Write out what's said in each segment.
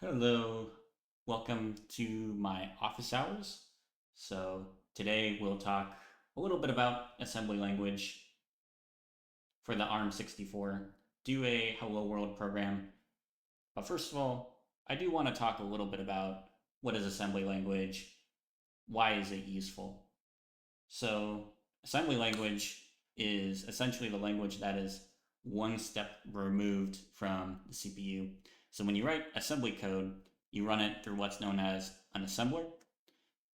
Hello, welcome to my office hours. So today we'll talk a little bit about assembly language for the ARM64, do a Hello World program. But first of all, I do want to talk a little bit about what is assembly language, why is it useful. So assembly language is essentially the language that is one step removed from the CPU. So when you write assembly code, you run it through what's known as an assembler.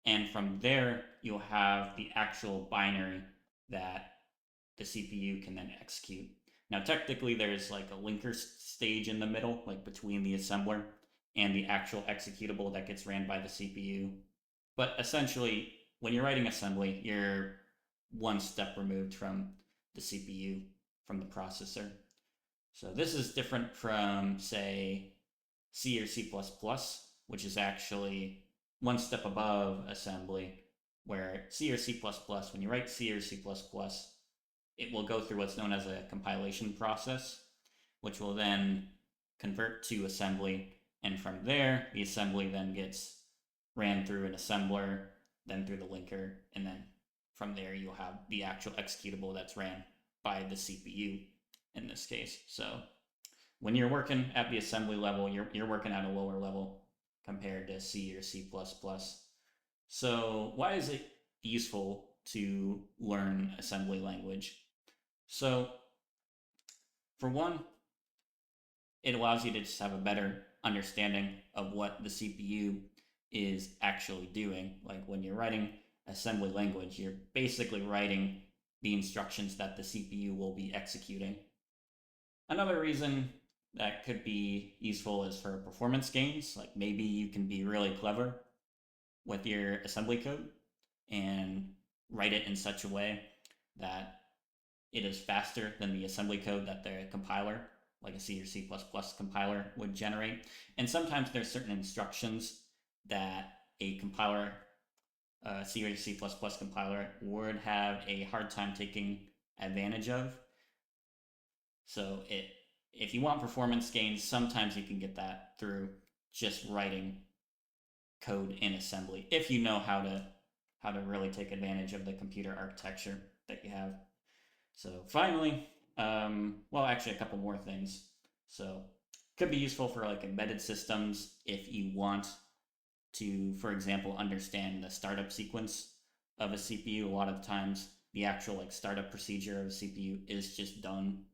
And from there, you'll have the actual binary that the CPU can then execute. Now, technically, there's like a linker stage in the middle, like between the assembler and the actual executable that gets ran by the CPU. But essentially, when you're writing assembly, you're one step removed from the CPU, from the processor. So this is different from, say, C or C++, which is actually one step above assembly, where C or C++, when you write C or C++, it will go through what's known as a compilation process, which will then convert to assembly. And from there, the assembly then gets ran through an assembler, then through the linker, and then from there you'll have the actual executable that's ran by the CPU in this case. So when you're working at the assembly level, you're working at a lower level compared to C or C++. So why is it useful to learn assembly language? So for one, it allows you to just have a better understanding of what the CPU is actually doing. Like when you're writing assembly language, you're basically writing the instructions that the CPU will be executing. Another reason that could be useful is for performance gains. Like maybe you can be really clever with your assembly code and write it in such a way that it is faster than the assembly code that the compiler, like a C or C++ compiler, would generate. And sometimes there's certain instructions that a compiler, C or C++ compiler, would have a hard time taking advantage of. So if you want performance gains, sometimes you can get that through just writing code in assembly if you know how to really take advantage of the computer architecture that you have. So finally, well, actually a couple more things. So could be useful for like embedded systems if you want to, for example, understand the startup sequence of a CPU. A lot of times the actual like startup procedure of a CPU is just done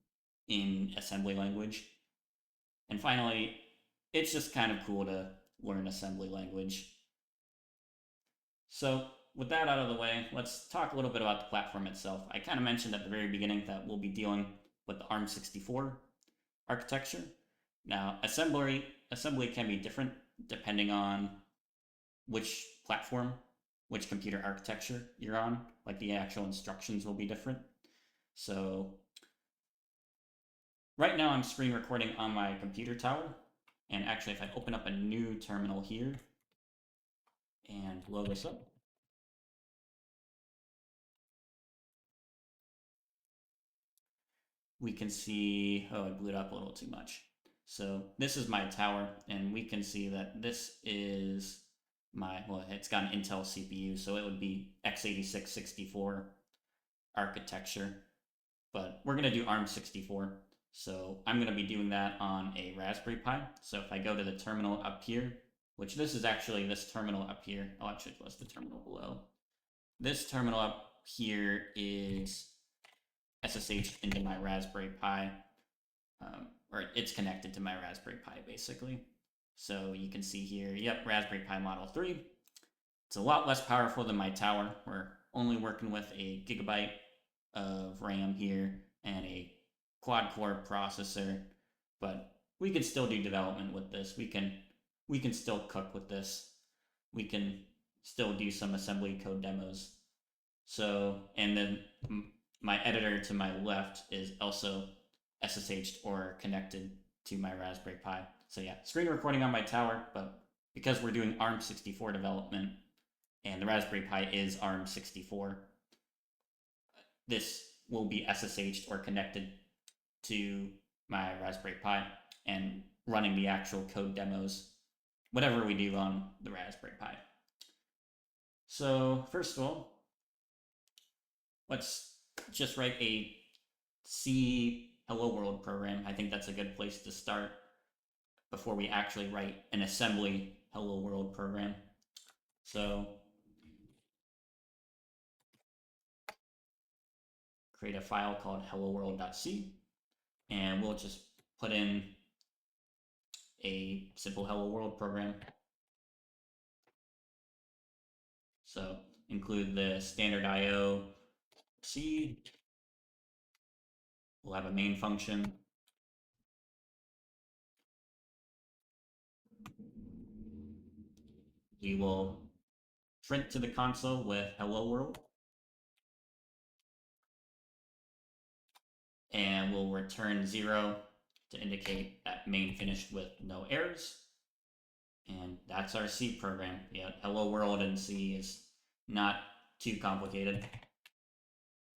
in assembly language. And finally, it's just kind of cool to learn assembly language. So with that out of the way, let's talk a little bit about the platform itself. I kind of mentioned at the very beginning that we'll be dealing with the ARM64 architecture. Now, assembly can be different depending on which platform, which computer architecture you're on. Like the actual instructions will be different. So right now I'm screen recording on my computer tower. And actually, if I open up a new terminal here and load this up, we can see, oh, I blew it up a little too much. So this is my tower, and we can see that this is my, well, it's got an Intel CPU, so it would be x86-64 architecture, but we're gonna do ARM64. So I'm gonna be doing that on a Raspberry Pi. So if I go to the terminal up here, which this is actually this terminal up here. Oh, actually, it was the terminal below. This terminal up here is SSH into my Raspberry Pi, or it's connected to my Raspberry Pi basically. So you can see here, yep, Raspberry Pi Model 3. It's a lot less powerful than my tower. We're only working with a gigabyte of RAM here and a quad core processor, but we can still do development with this. We can still cook with this. We can still do some assembly code demos. So, and then my editor to my left is also SSH'd or connected to my Raspberry Pi. So yeah, screen recording on my tower, but because we're doing ARM64 development and the Raspberry Pi is ARM64, this will be SSH'd or connected to my Raspberry Pi and running the actual code demos whatever we do on the Raspberry Pi. So first of all, let's just write a C Hello World program. I think that's a good place to start before we actually write an assembly Hello World program. So create a file called helloworld.c, and we'll just put in a simple Hello World program. So include the standard IO C. We'll have a main function. We will print to the console with Hello World. And we'll return 0 to indicate that main finished with no errors. And that's our C program. Yeah, Hello World in C is not too complicated.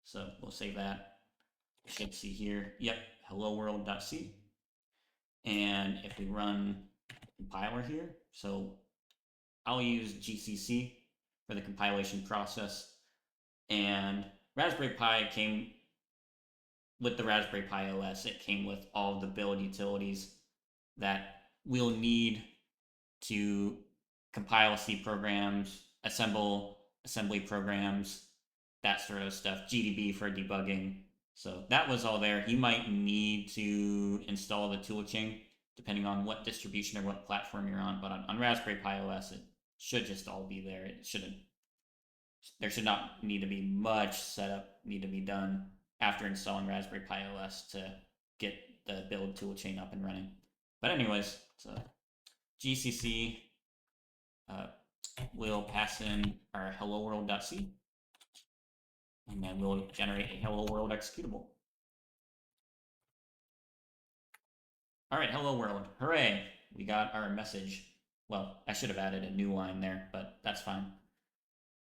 So we'll save that. You should see here, yep, hello world.c. And if we run compiler here, so I'll use GCC for the compilation process. And Raspberry Pi came with the Raspberry Pi OS, it came with all of the build utilities that we'll need to compile C programs, assemble assembly programs, that sort of stuff, GDB for debugging. So that was all there. You might need to install the toolchain depending on what distribution or what platform you're on, but on Raspberry Pi OS, it should just all be there. There should not need to be much setup need to be done after installing Raspberry Pi OS to get the build toolchain up and running. But anyways, so GCC, we'll pass in our hello world.c, and then we'll generate a hello world executable. All right, hello world, hooray, we got our message. Well, I should have added a new line there, but that's fine.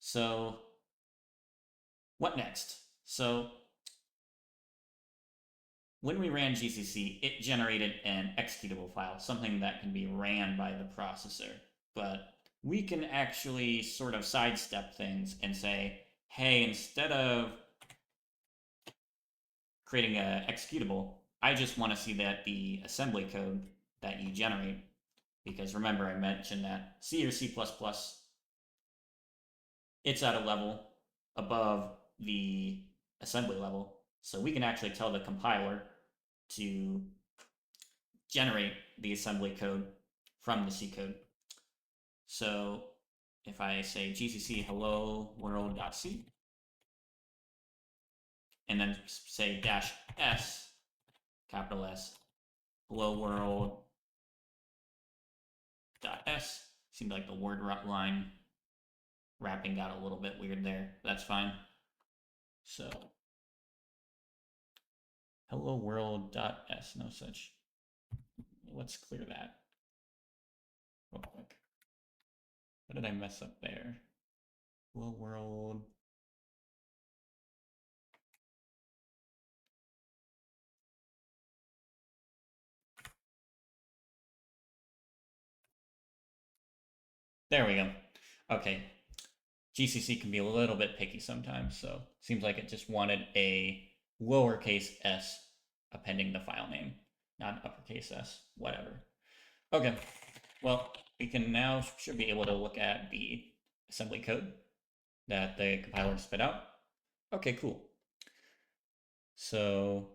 So what next? So when we ran GCC, it generated an executable file, something that can be ran by the processor. But we can actually sort of sidestep things and say, hey, instead of creating an executable, I just want to see that the assembly code that you generate, because remember I mentioned that C or C++, it's at a level above the assembly level. So we can actually tell the compiler to generate the assembly code from the C code. So if I say gcc hello world.c and then say -s, capital S, hello world.s, seemed like the word line wrapping got a little bit weird there. That's fine. So hello world.s, no such. Let's clear that real quick. What did I mess up there? Hello world. There we go. Okay. GCC can be a little bit picky sometimes, so seems like it just wanted a lowercase s appending the file name, not uppercase s, whatever. Okay, well, we can now should be able to look at the assembly code that the compiler spit out. Okay, cool. So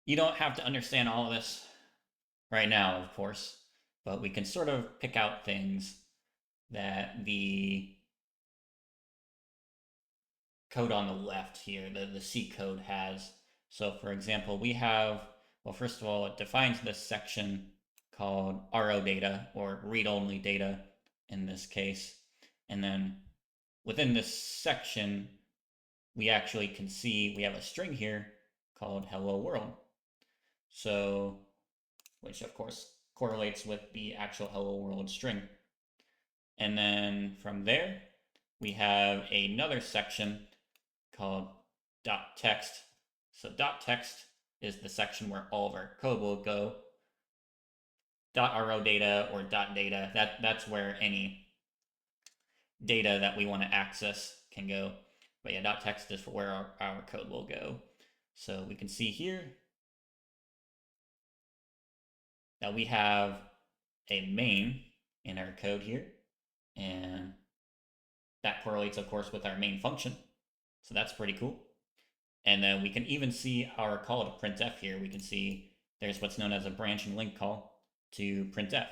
you don't have to understand all of this right now, of course, but we can sort of pick out things that the code on the left here, the C code has. So for example, we have, well, first of all, it defines this section called RO data, or read-only data in this case. And then within this section, we actually can see we have a string here called hello world. So, which of course correlates with the actual hello world string. And then from there, we have another section called .text. So .text is the section where all of our code will go. .ro data or .data. That's where any data that we want to access can go. But yeah, .text is for where our code will go. So we can see here that we have a main in our code here, and that correlates, of course, with our main function. So that's pretty cool. And then we can even see our call to printf here. We can see there's what's known as a branch and link call to printf.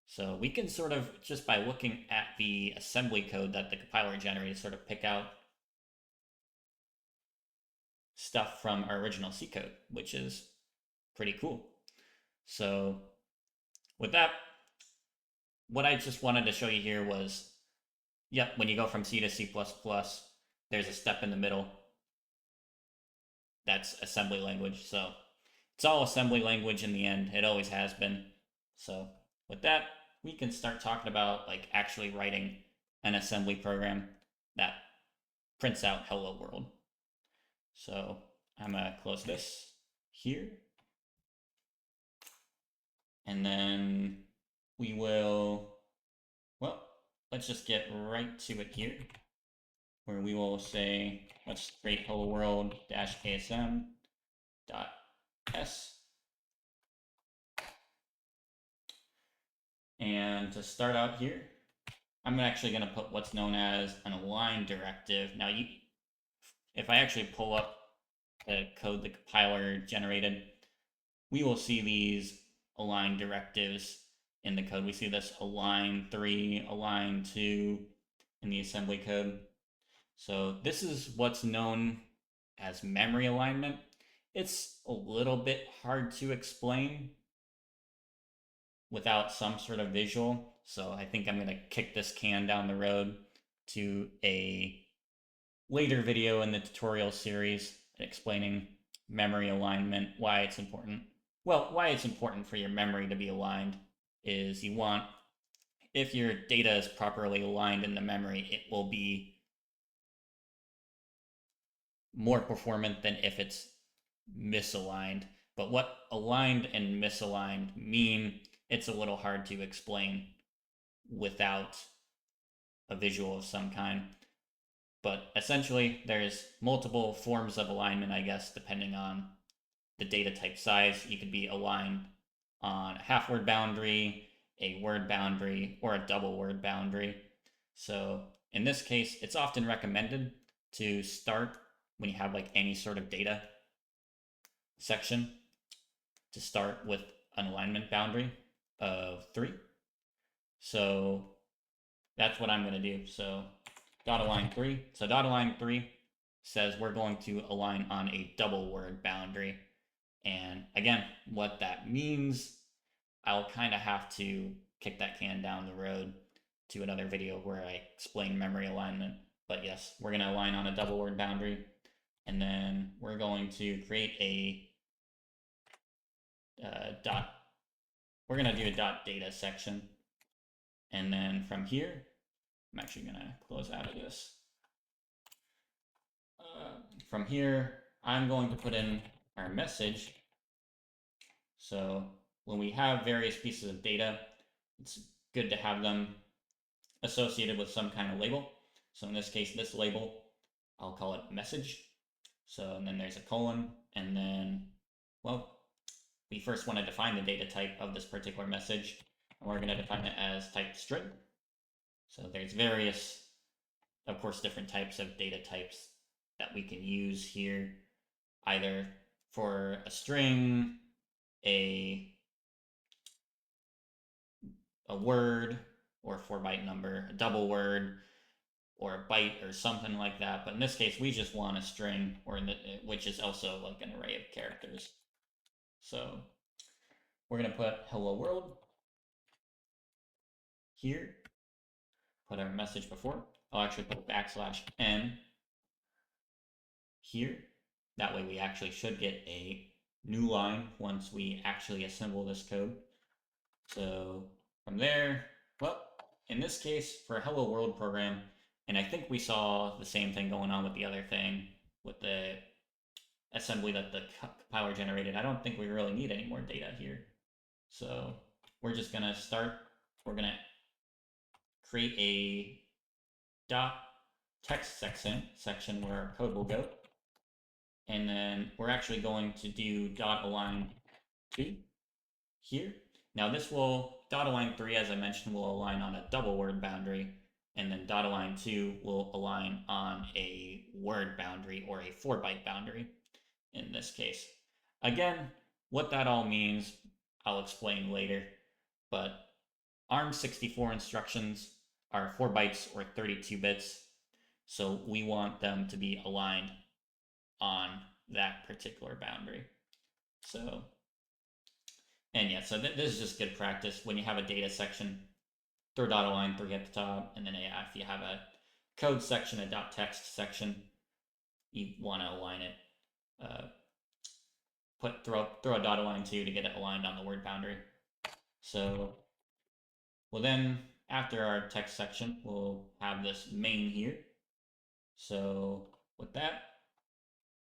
So we can sort of, just by looking at the assembly code that the compiler generated, sort of pick out stuff from our original C code, which is pretty cool. So with that, what I just wanted to show you here was, yep, when you go from C to C++, there's a step in the middle. That's assembly language. So it's all assembly language in the end. It always has been. So with that, we can start talking about like actually writing an assembly program that prints out Hello World. So I'm gonna close this here. And then we will, well, let's just get right to it here, where we will say, let's create hello world -asm.s. And to start out here, I'm actually going to put what's known as an align directive. Now, if I actually pull up the code the compiler generated, we will see these align directives in the code. We see this align 3, align 2 in the assembly code. So this is what's known as memory alignment. It's a little bit hard to explain without some sort of visual. So I think I'm going to kick this can down the road to a later video in the tutorial series explaining memory alignment, why it's important. Well, why it's important for your memory to be aligned is you want, if your data is properly aligned in the memory, it will be more performant than if it's misaligned. But what aligned and misaligned mean, it's a little hard to explain without a visual of some kind. But essentially, there's multiple forms of alignment, I guess, depending on the data type size. You could be aligned on a half word boundary, a word boundary, or a double word boundary. So in this case, it's often recommended to start when you have like any sort of data section to start with an alignment boundary of 3. So that's what I'm going to do. So .align 3. So .align 3 says we're going to align on a double word boundary. And again, what that means, I'll kind of have to kick that can down the road to another video where I explain memory alignment. But yes, we're going to align on a double word boundary. And then we're going to create a we're going to do a .data section. And then from here, I'm actually going to close out of this. From here, I'm going to put in our message. So when we have various pieces of data, it's good to have them associated with some kind of label. So in this case, this label, I'll call it message. So, and then there's a colon, and then, well, we first want to define the data type of this particular message, and we're going to define it as type string. So there's various, of course, different types of data types that we can use here, either for a string, a word, or a 4-byte number, a double word, or a byte, or something like that. But in this case, we just want a string, which is also like an array of characters. So we're going to put hello world here, put our message before. I'll actually put \n here. That way we actually should get a new line once we actually assemble this code. So from there, well, in this case, for a Hello World program, and I think we saw the same thing going on with the other thing, with the assembly that the compiler generated, I don't think we really need any more data here. So we're just going to start, we're going to create a dot text section where our code will go. And then we're actually going to do dot align 2 here. Now this will, dot align 3, as I mentioned, will align on a double word boundary, and then dot align 2 will align on a word boundary or a 4-byte boundary in this case. Again, what that all means, I'll explain later, but ARM64 instructions are 4 bytes or 32 bits, so we want them to be aligned on that particular boundary. So, and yeah, so this is just good practice. When you have a data section, throw dot align 3 at the top, and then yeah, if you have a code section, a dot text section, you want to align it. Throw a dot align 2 to get it aligned on the word boundary. So, well then, after our text section, we'll have this main here. So with that,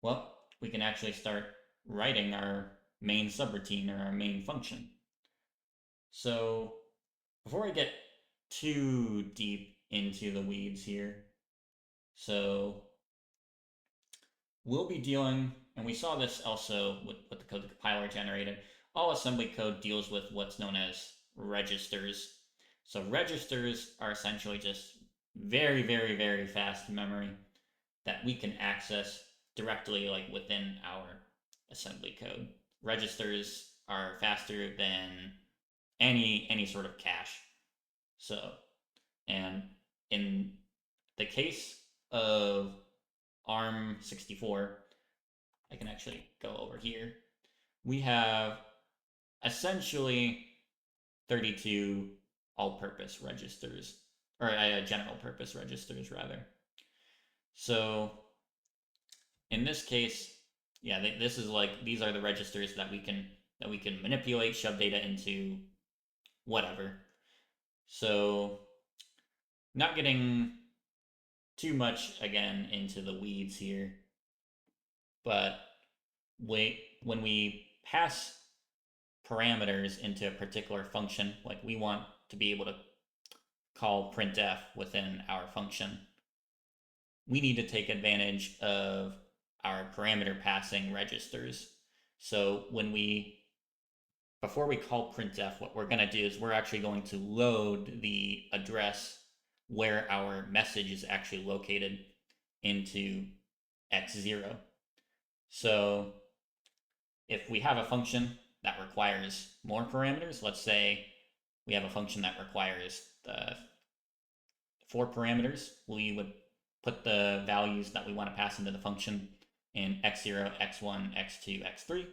well, we can actually start writing our main subroutine or our main function. So before I get too deep into the weeds here, so we'll be dealing, and we saw this also with the code the compiler generated, all assembly code deals with what's known as registers. So registers are essentially just very, very, very fast memory that we can access directly like within our assembly code. Registers are faster than any sort of cache. So, and in the case of ARM64, I can actually go over here. We have essentially 32 all-purpose registers, or general purpose registers rather. So in this case, yeah, this is like, these are the registers that we can manipulate, shove data into, whatever. So not getting too much again into the weeds here, but when we pass parameters into a particular function, like we want to be able to call printf within our function, we need to take advantage of our parameter passing registers. So before we call printf, what we're going to do is we're actually going to load the address where our message is actually located into x0. So if we have a function that requires more parameters, let's say we have a function that requires 4 parameters, we would put the values that we want to pass into the function in x0, x1, x2, x3.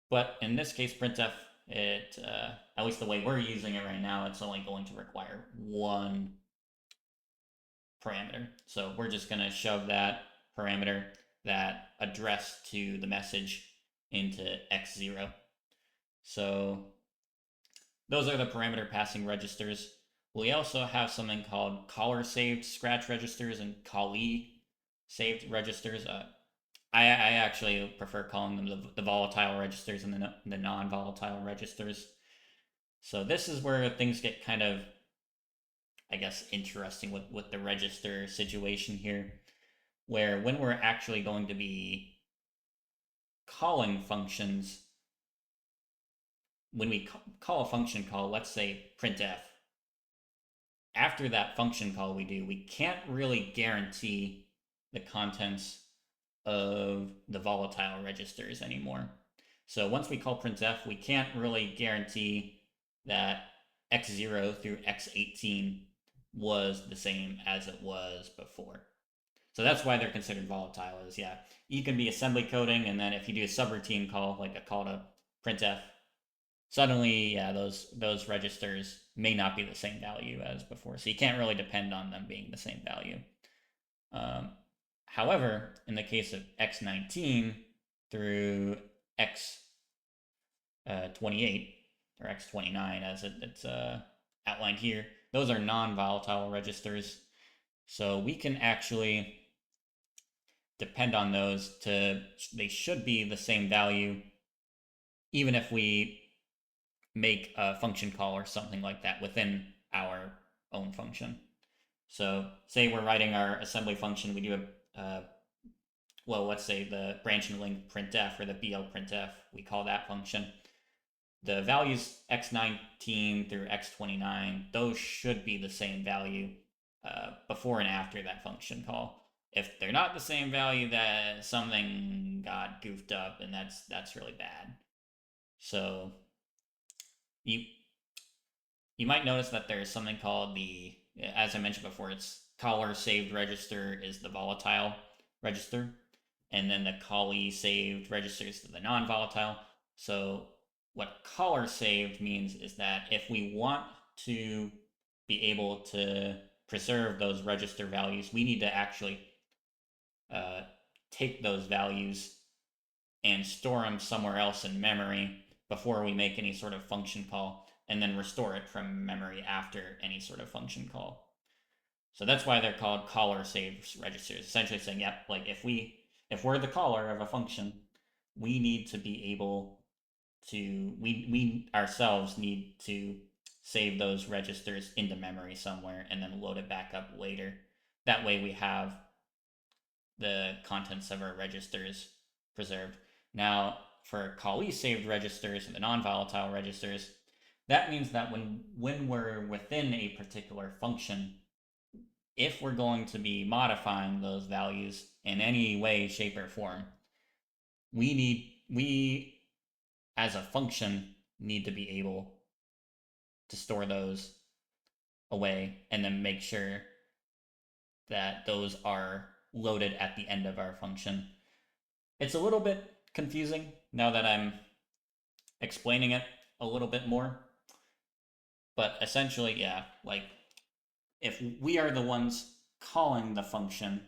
But in this case, printf, at least the way we're using it right now, it's only going to require 1 parameter. So we're just going to shove that parameter, that address to the message, into x0. So those are the parameter passing registers. We also have something called caller saved scratch registers and callee saved registers. I actually prefer calling them the volatile registers and the non-volatile registers. So this is where things get kind of, I guess, interesting with the register situation here, where when we're actually going to be calling functions, when we call a function call, let's say printf, after that function call we can't really guarantee the contents of the volatile registers anymore. So once we call printf, we can't really guarantee that x0 through x18 was the same as it was before. So that's why they're considered volatile. Is yeah, you can be assembly coding, and then if you do a subroutine call, like a call to printf, suddenly, yeah, those registers may not be the same value as before. So you can't really depend on them being the same value. However, in the case of x19 through x28 or x29, as it's outlined here, those are non-volatile registers. So we can actually depend on those they should be the same value, even if we make a function call or something like that within our own function. So say we're writing our assembly function, we do well, let's say the branch and link printf or the BL printf, we call that function. The values x19 through x29, those should be the same value before and after that function call. If they're not the same value, that something got goofed up, and that's really bad. So you you might notice that there's something called the, as I mentioned before, it's caller saved register is the volatile register, and then the callee saved register is the non-volatile. So what caller saved means is that if we want to be able to preserve those register values, we need to actually take those values and store them somewhere else in memory before we make any sort of function call, and then restore it from memory after any sort of function call. So that's why they're called caller saved registers. Essentially saying, yep, like if we're the caller of a function, we need to be able to we ourselves need to save those registers into memory somewhere and then load it back up later. That way we have the contents of our registers preserved. Now, for callee saved registers and the non-volatile registers, that means that when we're within a particular function, if we're going to be modifying those values in any way, shape, or form, we as a function need to be able to store those away and then make sure that those are loaded at the end of our function. It's a little bit confusing now that I'm explaining it a little bit more. But essentially, yeah, like if we are the ones calling the function,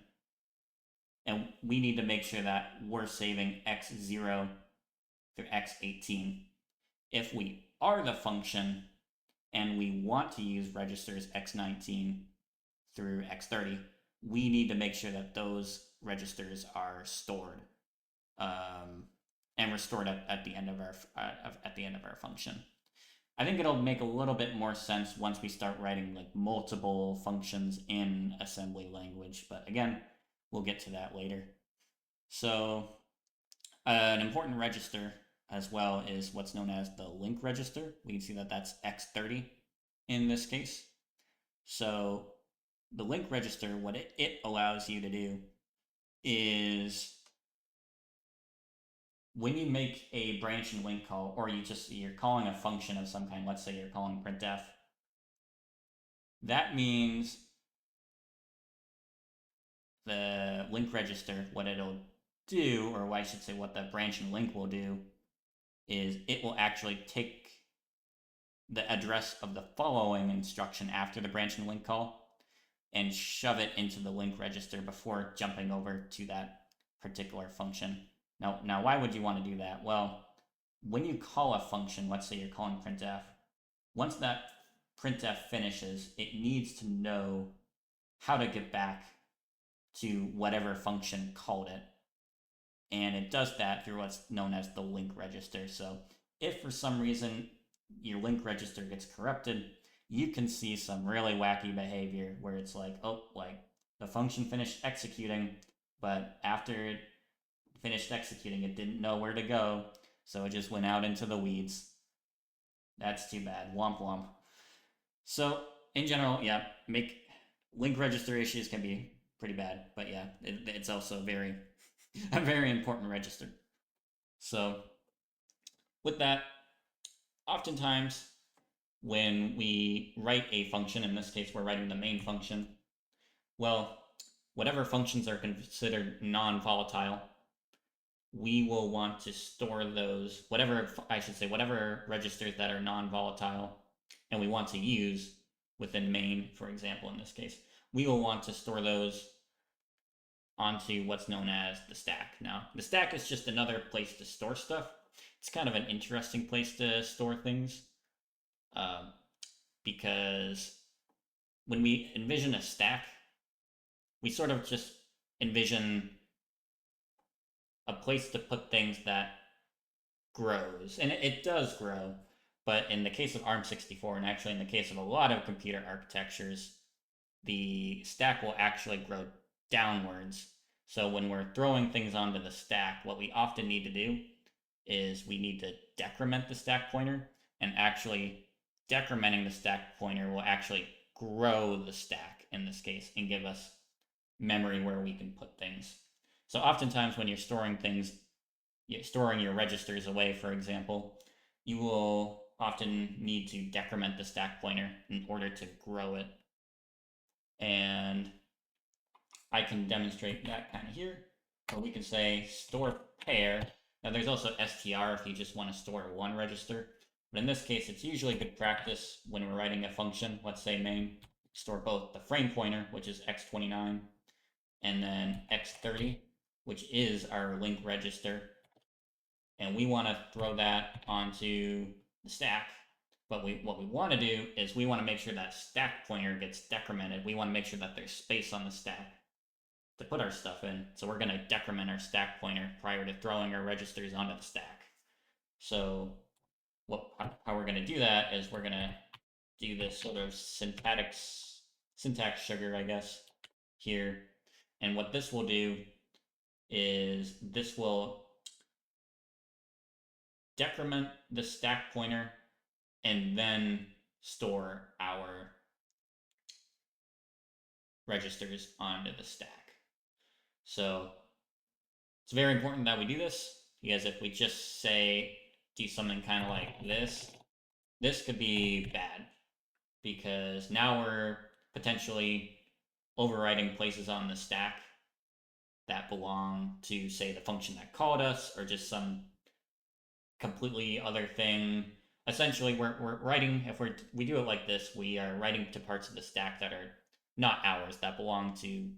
and we need to make sure that we're saving x0 through x18. If we are the function and we want to use registers x19 through x30, we need to make sure that those registers are stored and restored at the end of our function. I think it'll make a little bit more sense once we start writing like multiple functions in assembly language, but again, we'll get to that later. So an important register as well is what's known as the link register. We can see that that's x30 in this case. So the link register, what it allows you to do is when you make a branch and link call, or you're calling a function of some kind, let's say you're calling printf, that means the link register, what it'll do, or I should say what the branch and link will do, is it will actually take the address of the following instruction after the branch and link call and shove it into the link register before jumping over to that particular function. Now, why would you want to do that? Well, when you call a function, let's say you're calling printf, once that printf finishes, it needs to know how to get back to whatever function called it. And it does that through what's known as the link register. So if for some reason your link register gets corrupted, you can see some really wacky behavior where it's like, oh, like the function finished executing, but after it finished executing, it didn't know where to go, so it just went out into the weeds. That's too bad. Womp womp. So in general, yeah, make link register issues can be pretty bad, but yeah, it's also a very important register. So with that, oftentimes when we write a function, in this case we're writing the main function, well, whatever functions are considered non-volatile, we will want to store those, whatever registers that are non-volatile and we want to use within main, for example, in this case, we will want to store those onto what's known as the stack. Now, the stack is just another place to store stuff. It's kind of an interesting place to store things because when we envision a stack, we sort of just envision a place to put things that grows, and it does grow, But in the case of ARM64, and actually in the case of a lot of computer architectures, the stack will actually grow downwards. So when we're throwing things onto the stack, what we often need to do is we need to decrement the stack pointer, and actually decrementing the stack pointer will actually grow the stack in this case and give us memory where we can put things. So oftentimes when you're storing things, you're storing your registers away, for example, you will often need to decrement the stack pointer in order to grow it. And I can demonstrate that kind of here, where we can say store pair. Now there's also str if you just want to store one register. But in this case, it's usually good practice when we're writing a function, let's say main, store both the frame pointer, which is x29, and then x30, which is our link register. And we want to throw that onto the stack. But what we want to do is we want to make sure that stack pointer gets decremented. We want to make sure that there's space on the stack to put our stuff in. So we're going to decrement our stack pointer prior to throwing our registers onto the stack. So how we're going to do that is we're going to do this sort of syntax sugar, I guess, here. And what this will do is this will decrement the stack pointer and then store our registers onto the stack. So it's very important that we do this, because if we just say do something kind of like this could be bad, because now we're potentially overwriting places on the stack that belong to, say, the function that called us, or just some completely other thing. Essentially, we're writing, if we do it like this, we are writing to parts of the stack that are not ours, that belong to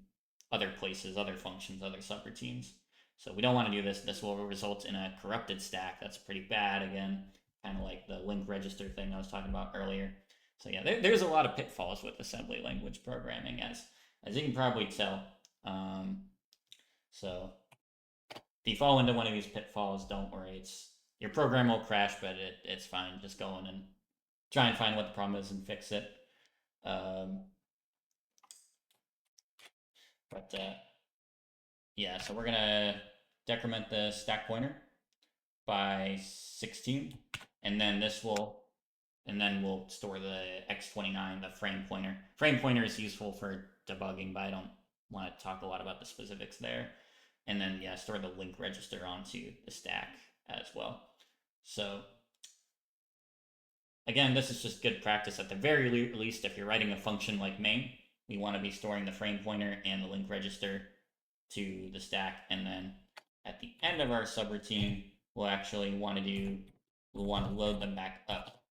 other places, other functions, other subroutines. So we don't want to do this. This will result in a corrupted stack. That's pretty bad, again, kind of like the link register thing I was talking about earlier. So yeah, there's a lot of pitfalls with assembly language programming, as you can probably tell. So if you fall into one of these pitfalls, don't worry. Your program will crash, but it's fine. Just go in and try and find what the problem is and fix it. Yeah, so we're gonna decrement the stack pointer by 16, and then we'll store the x29, the frame pointer. Frame pointer is useful for debugging, but I don't want to talk a lot about the specifics there. And then, yeah, store the link register onto the stack as well. So again, this is just good practice. At the very least, if you're writing a function like main, we want to be storing the frame pointer and the link register to the stack. And then at the end of our subroutine, we'll actually want to load them back up.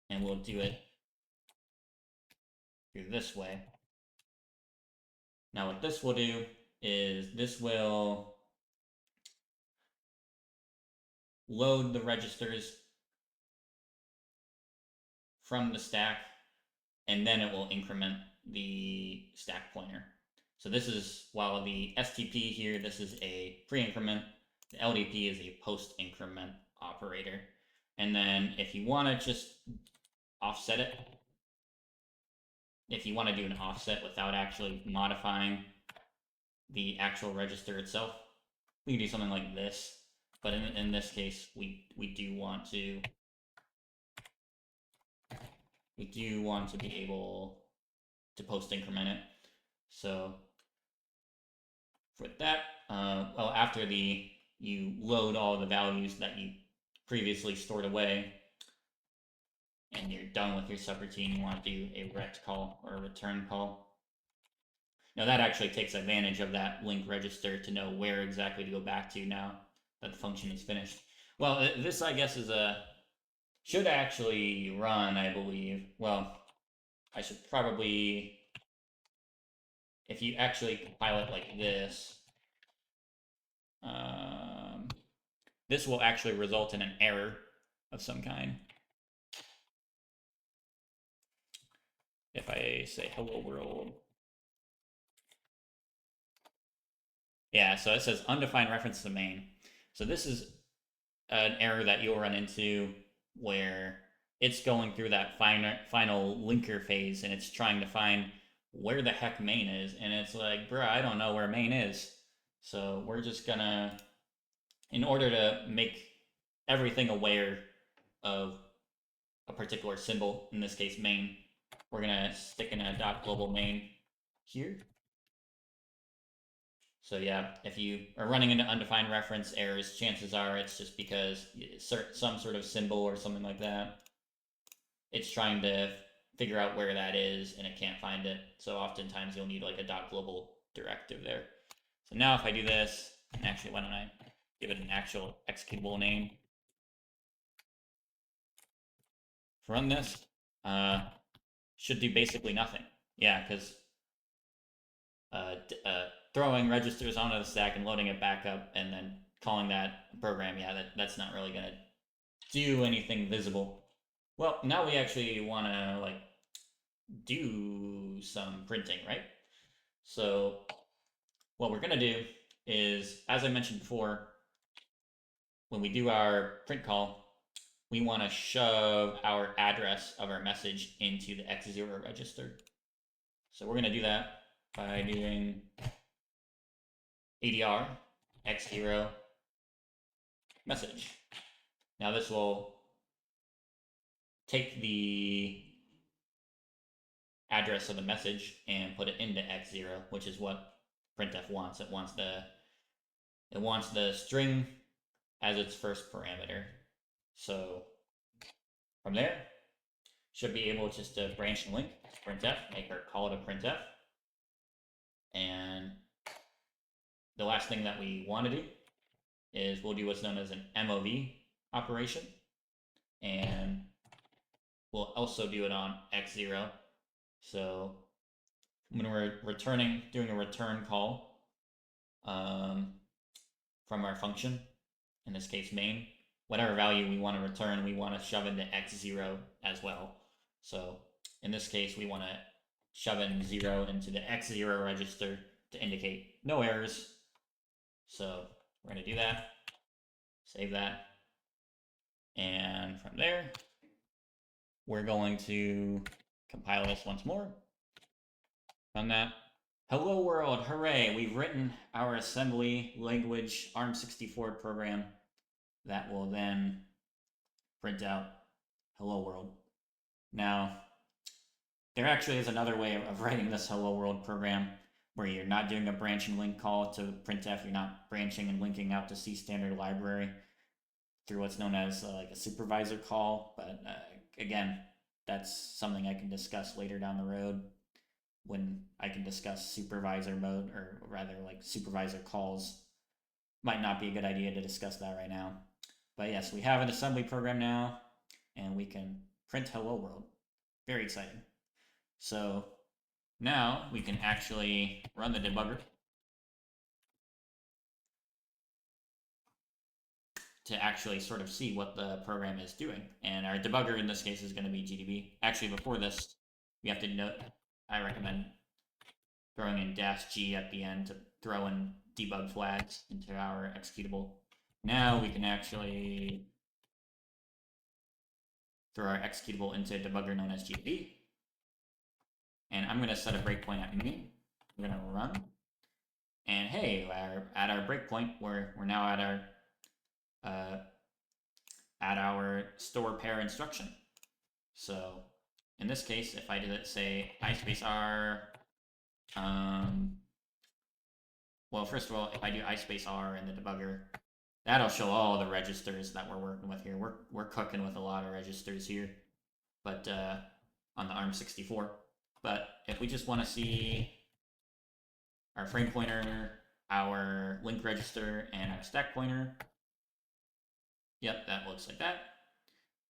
And we'll do it through this way. Now what this will do is this will load the registers from the stack, and then it will increment the stack pointer. So this is, while the STP here, this is a pre-increment, the LDP is a post-increment operator. And then if you want to just offset it, if you want to do an offset without actually modifying the actual register itself, we can do something like this. But in this case, we do want to be able to post increment it. So for that, well, after you load all the values that you previously stored away, and you're done with your subroutine, you want to do a ret call or a return call. Now that actually takes advantage of that link register to know where exactly to go back to now that the function is finished. Well, this, I guess, should actually run, I believe. Well, I should probably, if you actually compile it like this, this will actually result in an error of some kind. If I say hello world. Yeah, so it says undefined reference to main. So this is an error that you'll run into where it's going through that final linker phase, and it's trying to find where the heck main is. And it's like, bruh, I don't know where main is. So we're just gonna, in order to make everything aware of a particular symbol, in this case main, we're gonna stick in a .global main here. So yeah, if you are running into undefined reference errors, chances are it's just because some sort of symbol or something like that, it's trying to figure out where that is and it can't find it. So oftentimes you'll need like a .global directive there. So now if I do this, and actually why don't I give it an actual executable name? Run this, should do basically nothing. Yeah, because throwing registers onto the stack and loading it back up and then calling that program, yeah, that's not really going to do anything visible. Well, now we actually want to like do some printing, right? So what we're going to do is, as I mentioned before, when we do our print call, we want to shove our address of our message into the X0 register. So we're going to do that by doing ADR X0 message. Now this will take the address of the message and put it into X0, which is what printf wants. It wants the string as its first parameter. So from there, should be able just to branch and link printf, make our call to printf. And the last thing that we want to do is we'll do what's known as an MOV operation. And we'll also do it on X0. So when we're doing a return call from our function, in this case main, whatever value we want to return, we want to shove into X0 as well. So in this case, we want to shove in 0 into the X0 register to indicate no errors. So we're going to do that, save that, and from there, we're going to compile this once more. Run that. Hello world, hooray! We've written our assembly language ARM64 program that will then print out hello world. Now, there actually is another way of writing this hello world program where you're not doing a branch and link call to printf, you're not branching and linking out to C standard library through what's known as like a supervisor call. But again, that's something I can discuss later down the road when I can discuss supervisor mode, or rather like supervisor calls. Might not be a good idea to discuss that right now. But yes, we have an assembly program now and we can print hello world. Very exciting. So now we can actually run the debugger to actually sort of see what the program is doing. And our debugger in this case is going to be GDB. Actually, before this, we have to note, I recommend throwing in -G at the end to throw in debug flags into our executable. Now we can actually throw our executable into a debugger known as GDB. And I'm going to set a breakpoint at main. We're going to run. And hey, at our breakpoint, we're now at our store pair instruction. So in this case, if I did it, say I space R, well, first of all, if I do I space R in the debugger, that'll show all the registers that we're working with here. We're cooking with a lot of registers here, but on the ARM64. But if we just want to see our frame pointer, our link register, and our stack pointer, yep, that looks like that.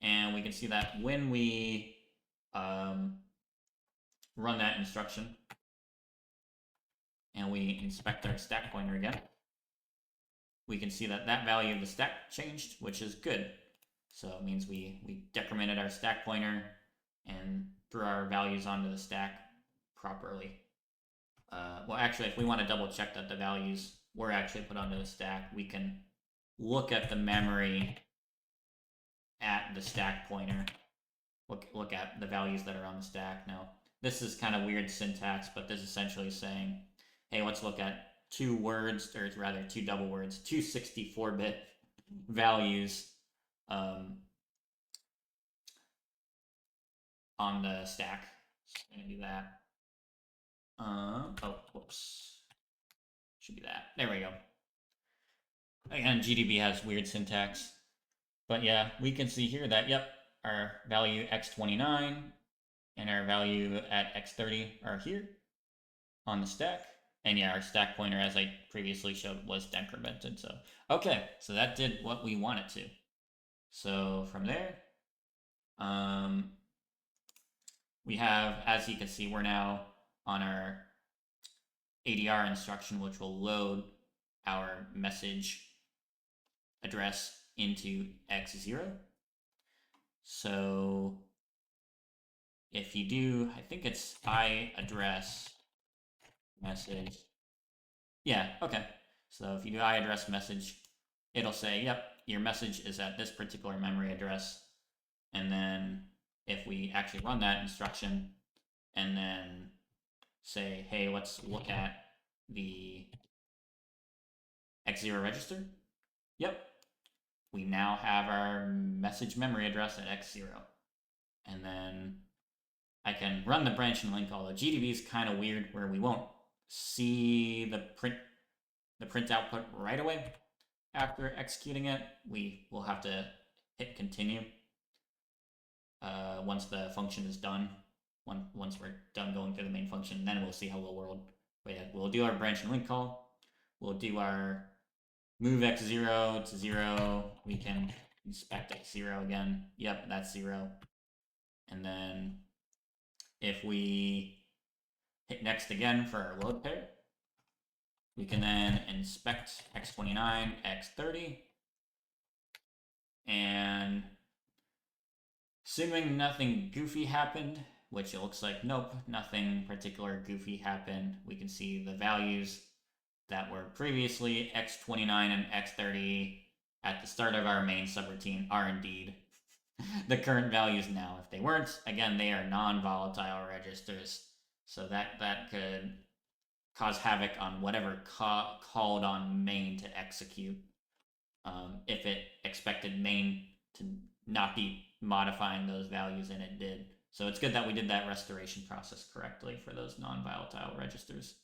And we can see that when we run that instruction and we inspect our stack pointer again, we can see that that value of the stack changed, which is good. So it means we decremented our stack pointer and threw our values onto the stack properly. Well, actually, if we want to double check that the values were actually put onto the stack, we can look at the memory at the stack pointer look at the values that are on the stack. Now, this is kind of weird syntax, but this is essentially saying, hey, let's look at two words, or rather two double words, two 64-bit values on the stack. So I'm going to do that. Oh, whoops. Should be that. There we go. Again, GDB has weird syntax. But yeah, we can see here that, yep, our value x29 and our value at x30 are here on the stack. And yeah, our stack pointer, as I previously showed, was decremented. So, okay, so that did what we wanted to. So from there, we have, as you can see, we're now on our ADR instruction, which will load our message address into x0. So if you do, I think it's I address message. Yeah, okay. So if you do I address message, it'll say, yep, your message is at this particular memory address. And then if we actually run that instruction and then say, hey, let's look at the x0 register. Yep, we now have our message memory address at x0. And then I can run the branch and link, although GDB is kind of weird where we won't see the print output right away after executing it. We will have to hit continue once the function is done. Once we're done going through the main function, then we'll see hello world. But yeah, we'll do our branch and link call. We'll do our move x0 to 0. We can inspect x0 again. Yep, that's 0. And then if we hit next again for our load pair, we can then inspect x29, x30, and assuming nothing goofy happened, which it looks like nope, nothing particular goofy happened, we can see the values that were previously x29 and x30 at the start of our main subroutine are indeed the current values now. If they weren't, again, they are non-volatile registers, so that could cause havoc on whatever called on main to execute if it expected main to not be modifying those values, and it did. So it's good that we did that restoration process correctly for those non-volatile registers.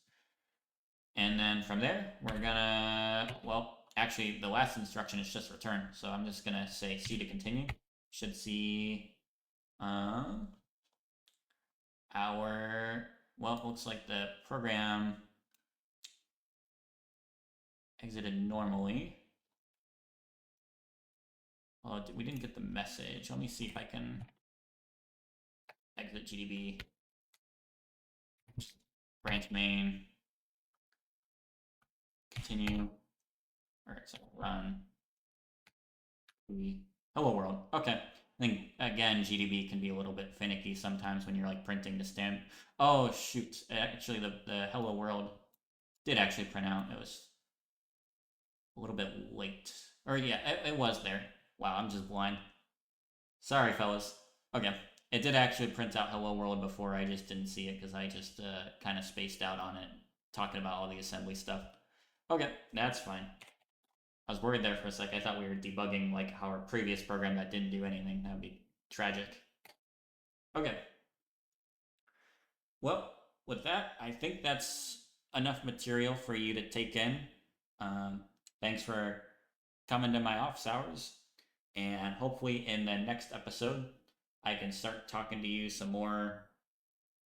And then from there, we're gonna, well, actually the last instruction is just return. So I'm just gonna say C to continue. Should see our, well, it looks like the program exited normally. Well, we didn't get the message. Let me see if I can exit GDB, branch main, continue. All right, so run. Hello world. Okay. I think again GDB can be a little bit finicky sometimes when you're like printing the stamp. Oh shoot! Actually, the hello world did actually print out. It was a little bit late, or yeah, it was there. Wow, I'm just blind. Sorry, fellas. Okay, it did actually print out hello world before. I just didn't see it because I just kind of spaced out on it, talking about all the assembly stuff. Okay, that's fine. I was worried there for a sec. I thought we were debugging like our previous program that didn't do anything. That would be tragic. Okay. Well, with that, I think that's enough material for you to take in. Thanks for coming to my office hours. And hopefully in the next episode, I can start talking to you some more,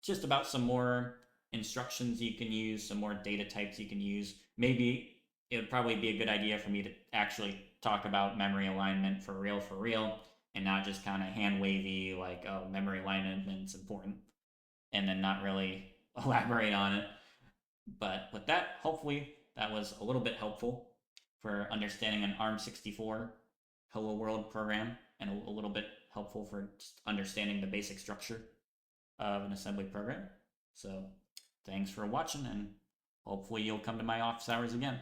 just about some more instructions you can use, some more data types you can use. Maybe it would probably be a good idea for me to actually talk about memory alignment for real, and not just kind of hand wavy like, oh, memory alignment's important, and then not really elaborate on it. But with that, hopefully that was a little bit helpful for understanding an ARM64 Hello World program, and a little bit helpful for just understanding the basic structure of an assembly program. So thanks for watching, and hopefully you'll come to my office hours again.